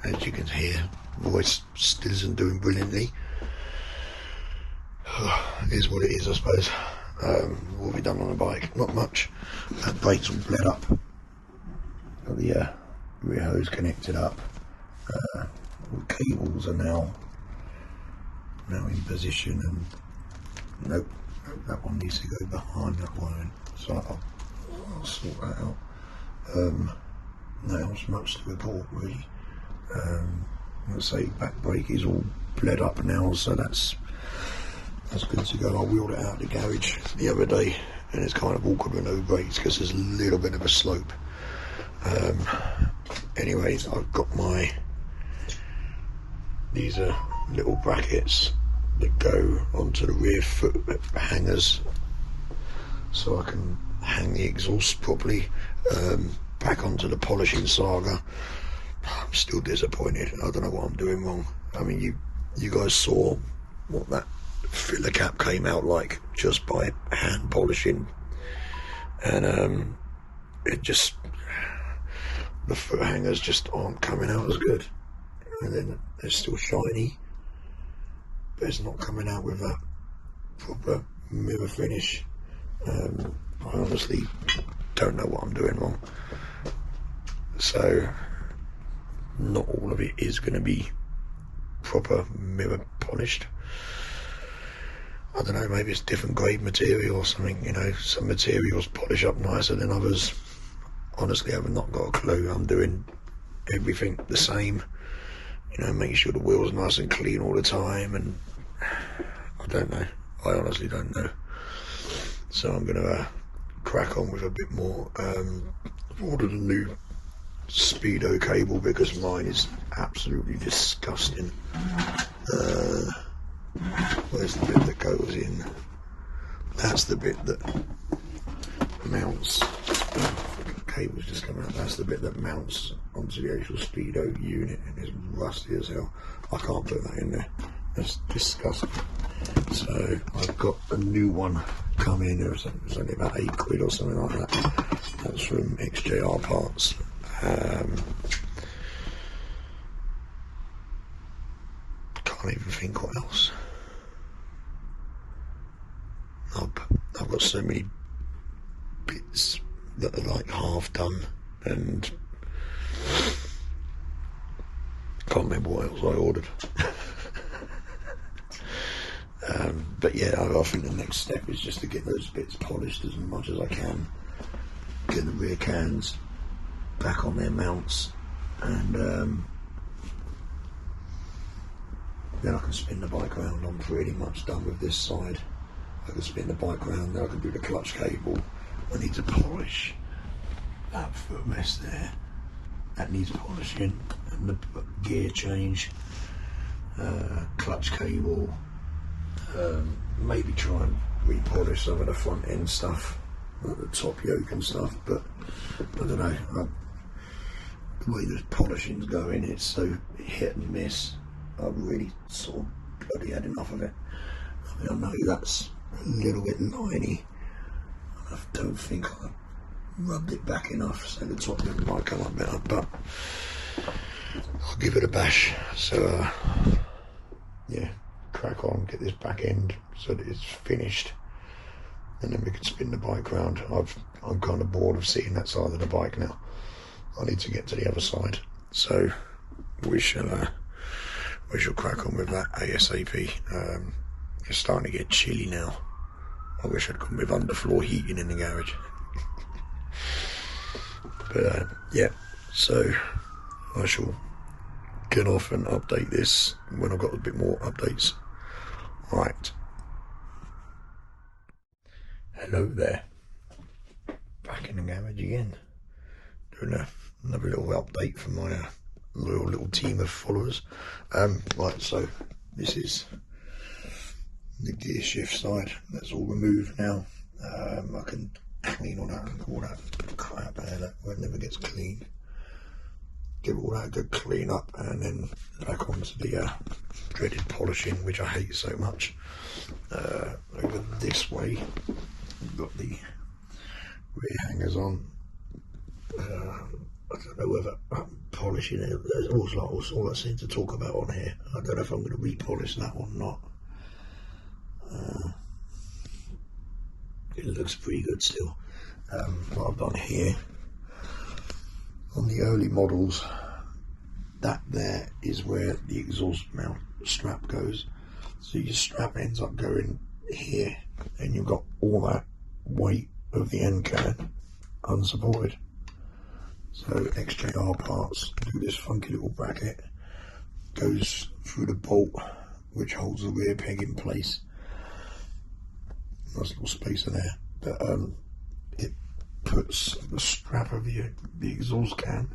as you can hear, voice still isn't doing brilliantly. It is what it is, I suppose. What have we done on the bike? Not much. Brakes all bled up. Got the rear hose connected up. All the cables are now in position, and nope, that one needs to go behind that one, so I'll sort that out. Not else much to report really. Let's say back brake is all bled up now, so that's good to go. I wheeled it out of the garage the other day, and it's kind of awkward with no brakes because there's a little bit of a slope. Anyways, I've got these are little brackets that go onto the rear foot hangers, so I can hang the exhaust properly back onto the polishing saga. I'm still disappointed. I don't know what I'm doing wrong. I mean, you guys saw what that filler cap came out like just by hand polishing, and the foot hangers just aren't coming out as good, and then they're still shiny, but it's not coming out with that proper mirror finish. I honestly don't know what I'm doing wrong, so not all of it is going to be proper mirror polished. I don't know, maybe it's different grade material or something, you know. Some materials polish up nicer than others. Honestly, I've not got a clue. I'm doing everything the same, you know, making sure the wheel's nice and clean all the time, and I don't know. I honestly don't know. So I'm going to crack on with a bit more. I've ordered a new Speedo cable because mine is absolutely disgusting. Where's the bit that goes in? That's the bit that mounts. The cable's just come out. That's the bit that mounts onto the actual Speedo unit, and it's rusty as hell. I can't put that in there. That's disgusting. So I've got a new one coming. It was only about £8 or something like that. That's from XJR parts. Can't even think what else. I've got so many bits that are like half done, and can't remember what else I ordered. But yeah, I think the next step is just to get those bits polished as much as I can, get the rear cans back on their mounts, and then I can spin the bike around. I'm pretty much done with this side. I can spin the bike around, then I can do the clutch cable. I need to polish that footrest there. That needs polishing, and the gear change, clutch cable, maybe try and repolish some of the front end stuff, like the top yoke and stuff, but I don't know. The way the polishing's going, it's so hit and miss. I've really sort of bloody had enough of it. I mean, I know that's a little bit liney. I don't think I rubbed it back enough, so the top end might come up better, but I'll give it a bash. So yeah, crack on, get this back end so that it's finished, and then we can spin the bike round. I'm kind of bored of seeing that side of the bike now. I need to get to the other side, so we shall crack on with that ASAP. It's starting to get chilly now. I wish I'd come with underfloor heating in the garage. But yeah, so I shall get off and update this when I've got a bit more updates. Right. Hello there. Back in the garage again. Doing another little update for my loyal little team of followers. Right, so this is the gear shift side. That's all removed now. I can clean all that crap out that never gets cleaned. Give all that a good clean up, and then back onto the dreaded polishing, which I hate so much. Over this way, we've got the rear hangers on. I don't know whether polishing it. There's all I seem to talk about on here. I don't know if I'm going to repolish that or not. It looks pretty good still. What I've done here on the early models, that there is where the exhaust mount strap goes. So your strap ends up going here, and you've got all that weight of the end can unsupported. So XJR parts do this funky little bracket, goes through the bolt which holds the rear peg in place. Nice little spacer there, but it puts the strap of the exhaust can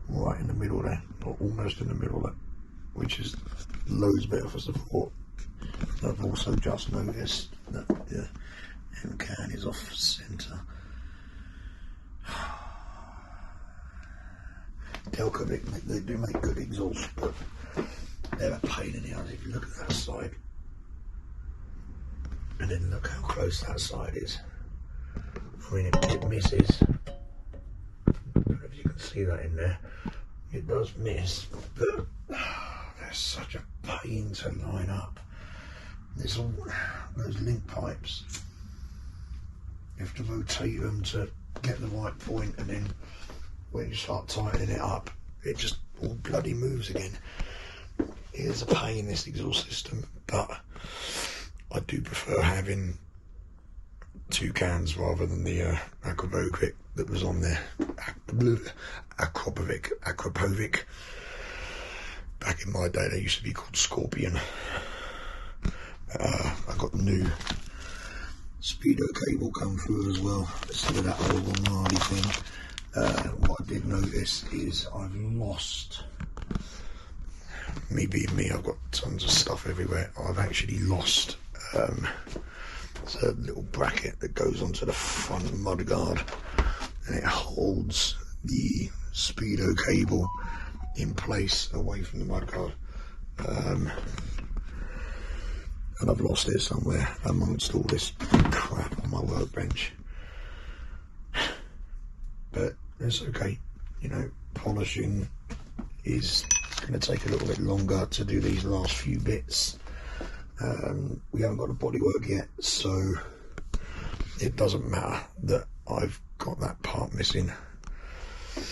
right in the middle there, or almost in the middle there, which is loads better for support. I've also just noticed that the end can is off centre. Delcovic, they do make good exhaust, but they're a pain in the ass. If you look at that side, and then look how close that side is. I mean, it misses. I don't know if you can see that in there. It does miss, but they're such a pain to line up. There's all those link pipes. You have to rotate them to get the right point, and then when you start tightening it up, it just all bloody moves again. It is a pain, this exhaust system, but I do prefer having two cans rather than the Aquapovic that was on there. Aquapovic. Back in my day, they used to be called Scorpion. I got the new Speedo cable come through as well, instead of that old gnarly thing. What I did notice is I've lost, me being me, I've got tons of stuff everywhere. I've actually lost it's a little bracket that goes onto the front mudguard, and it holds the Speedo cable in place away from the mudguard. And I've lost it somewhere amongst all this crap on my workbench. But it's okay, you know, polishing is going to take a little bit longer to do these last few bits. We haven't got a bodywork yet, so it doesn't matter that I've got that part missing. I'm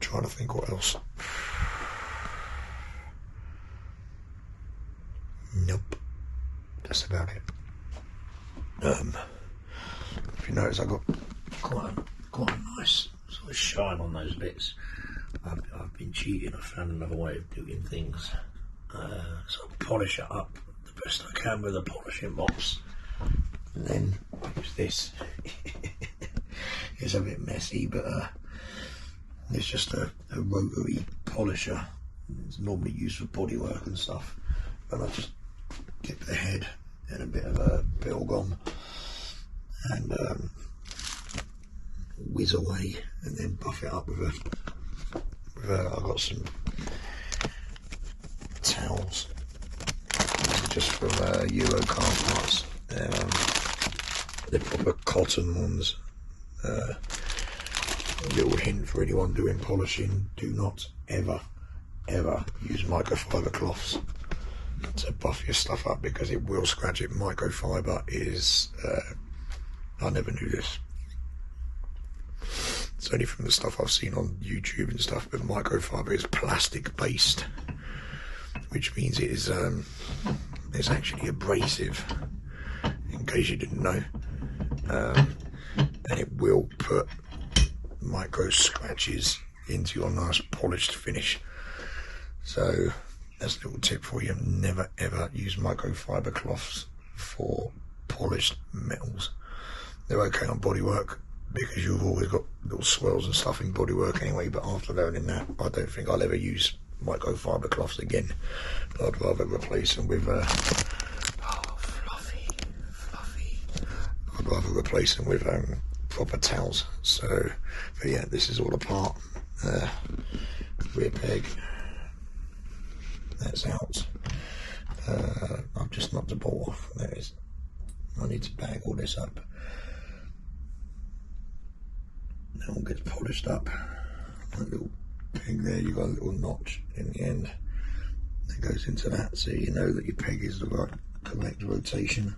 trying to think what else. Nope, that's about it. If you notice, I've got quite a nice sort of shine on those bits. I've been cheating. I found another way of doing things. So I polish it up the best I can with a polishing box, and then I use this. It's a bit messy, but it's just a rotary polisher. It's normally used for bodywork and stuff, and I just get the head in a bit of a bill gum and whiz away, and then buff it up with a I've got some towels just from Eurocar parts. They're proper cotton ones. A little hint for anyone doing polishing: do not ever use microfiber cloths to buff your stuff up, because it will scratch it. Microfiber is I never knew this. It's only from the stuff I've seen on YouTube and stuff, but microfiber is plastic based, which means it is it's actually abrasive, in case you didn't know, and it will put micro scratches into your nice polished finish. So that's a little tip for you: never ever use microfiber cloths for polished metals. They're okay on bodywork, because you've always got little swells and stuff in bodywork anyway, but after learning that, I don't think I'll ever use microfiber cloths again. I'd rather replace them with fluffy. I'd rather replace them with proper towels. So, but yeah, this is all apart. Rear peg, that's out. I've just knocked the bolt off. There it is. I need to bag all this up. all gets polished up. That little peg there, you've got a little notch in the end that goes into that, so you know that your peg is the right correct rotation.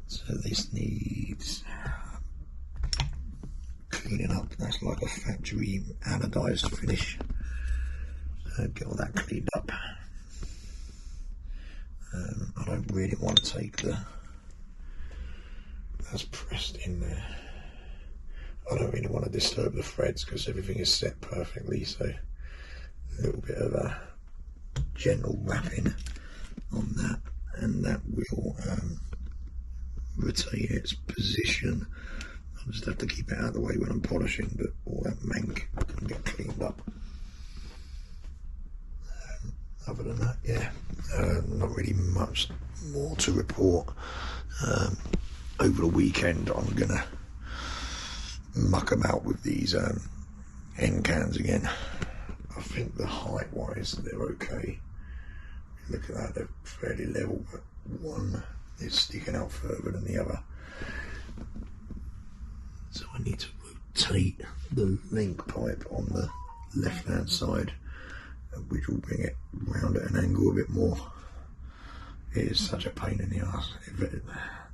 So this needs cleaning up. That's like a factory anodized finish. So get all that cleaned up. I don't really want to take that's pressed in there. I don't really want to disturb the threads because everything is set perfectly, so a little bit of a gentle wrapping on that, and that will retain its position. I'll just have to keep it out of the way when I'm polishing, but all that mank can get cleaned up. Other than that, yeah, not really much more to report. Over the weekend I'm gonna muck them out with these end cans again. I think the height wise they're okay. Look at that, they're fairly level, but one is sticking out further than the other. So I need to rotate the link pipe on the left hand side, which will bring it round at an angle a bit more. It is such a pain in the ass.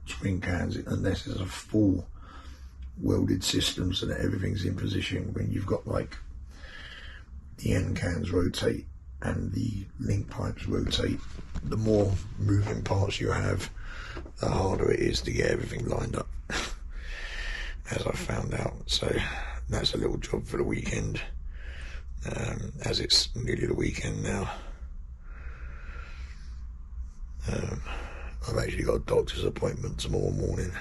Twin cans, unless it's a full welded system so that everything's in position, when you've got like the end cans rotate and the link pipes rotate, the more moving parts you have, the harder it is to get everything lined up, as I found out. So that's a little job for the weekend, as it's nearly the weekend now. I've actually got a doctor's appointment tomorrow morning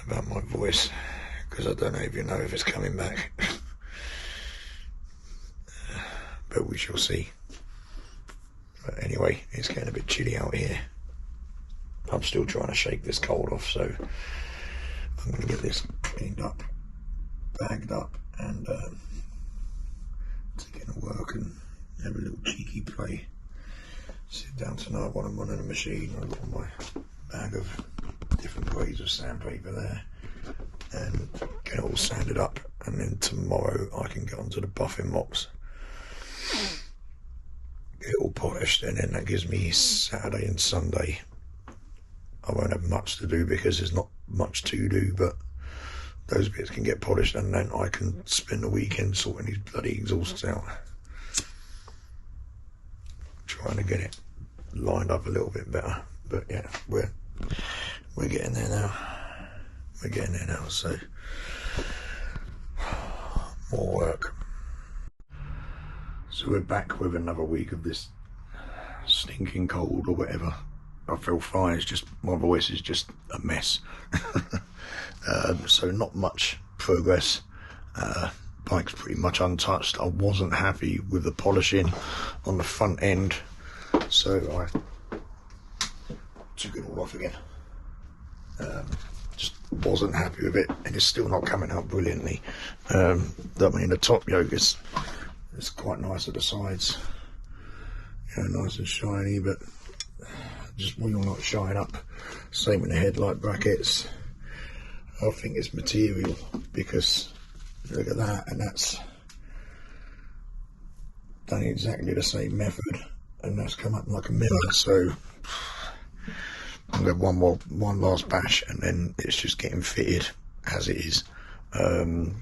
about my voice, because I don't know if you know if it's coming back. But we shall see. But anyway, it's getting a bit chilly out here. I'm still trying to shake this cold off, so I'm going to get this cleaned up, bagged up, and take it to work and have a little cheeky play. Sit down tonight while I'm running the machine. I've got my bag of different grades of sandpaper there, and get it all sanded up, and then tomorrow I can get onto the buffing mops, get it all polished, and then that gives me Saturday and Sunday. I won't have much to do because there's not much to do, but those bits can get polished, and then I can spend the weekend sorting these bloody exhausts out, trying to get it lined up a little bit better. But yeah, we're getting there now. We're getting there now, so more work. So we're back with another week of this stinking cold or whatever. I feel fine, it's just my voice is just a mess. So not much progress. Bike's pretty much untouched. I wasn't happy with the polishing on the front end, so I took it all off again. Just wasn't happy with it, and it's still not coming out brilliantly. I mean, the top yoke is quite nice at the sides, you know, nice and shiny, but just will not shine up. Same with the headlight brackets. I think it's material, because look at that, and that's done exactly the same method, and that's come up like a mirror. So I'm going to have one last bash, and then it's just getting fitted as it is. The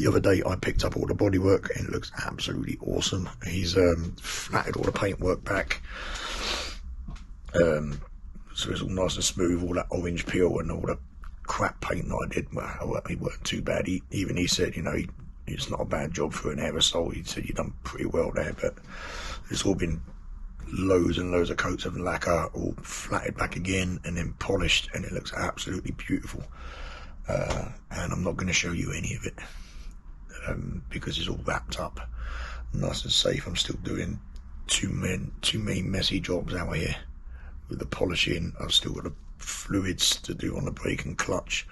other day I picked up all the bodywork, and it looks absolutely awesome. He's flatted all the paintwork back, so it's all nice and smooth. All that orange peel and all the crap paint that I did, well, it weren't too bad. Even he said, you know, it's not a bad job for an aerosol. He said you've done pretty well there, but it's all been loads and loads of coats of lacquer, all flatted back again and then polished, and it looks absolutely beautiful. And I'm not going to show you any of it, because it's all wrapped up nice and safe. I'm still doing two main messy jobs out here with the polishing. I've still got the fluids to do on the brake and clutch,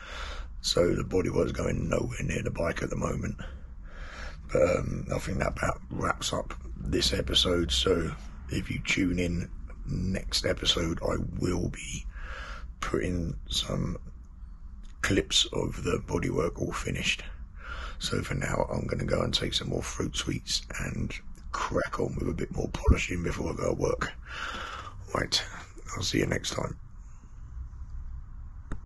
so the bodywork's going nowhere near the bike at the moment. But I think that about wraps up this episode. So if you tune in next episode, I will be putting some clips of the bodywork all finished. So for now, I'm going to go and take some more fruit sweets and crack on with a bit more polishing before I go to work. Right, I'll see you next time.